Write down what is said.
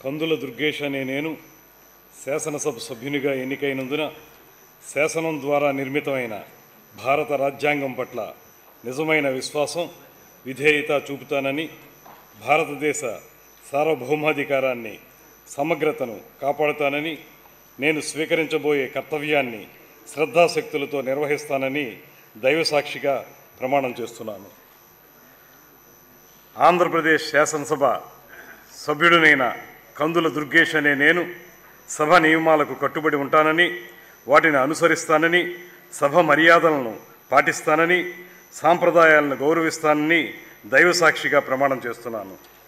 కందుల దుర్గేష్ అనే నేను శాసనసభ సభ్యునిగా ఎన్నికైనందున శాసనం ద్వారా నిర్మితమైన భారత రాజ్యాంగం పట్ల నిజమైన విశ్వాసం, విధేయత చూపుతానని, భారతదేశ సార్వభౌమాధికారాన్ని, సమగ్రతను కాపాడుతానని, నేను స్వీకరించబోయే కర్తవ్యాన్ని శ్రద్ధాశక్తులతో నిర్వహిస్తానని దైవసాక్షిగా ప్రమాణం చేస్తున్నాను. ఆంధ్రప్రదేశ్ శాసనసభ సభ్యుడినైన కందుల దుర్గేష్ అనే నేను సభ నియమాలకు కట్టుబడి ఉంటానని, వాటిని అనుసరిస్తానని, సభ మర్యాదలను పాటిస్తానని, సాంప్రదాయాలను గౌరవిస్తానని దైవసాక్షిగా ప్రమాణం చేస్తున్నాను.